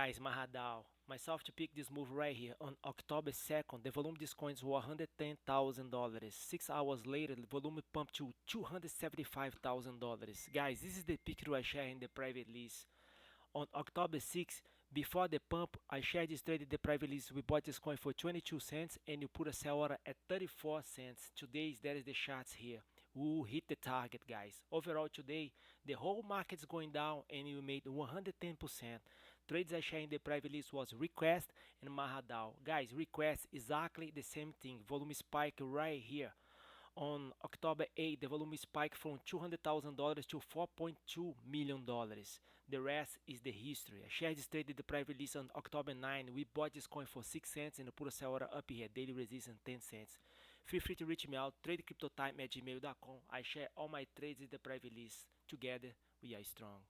Guys, MahaDao. Myself to pick this move right here on October 2nd. The volume of these coins was $110,000. 6 hours later, the volume pumped to $275,000. Guys, this is the picture I share in the private list. On October 6th, before the pump, I shared this trade in the private list. We bought this coin for 22 cents and you put a sell order at 34 cents. Today, there is the charts here. We will hit the target, guys. Overall, today, the whole market's going down and you made 110%. Trades I shared in the private list was Request and MahaDao. Guys, Request exactly the same thing. Volume spike right here. On October 8, the volume spiked from $200,000 to $4.2 million. The rest is the history. I shared this trade in the private list on October 9. We bought this coin for 6 cents and put a sell order up here. Daily resistance 10 cents. Feel free to reach me out. TradeCryptoTime@gmail.com. I share all my trades in the private list. Together, we are strong.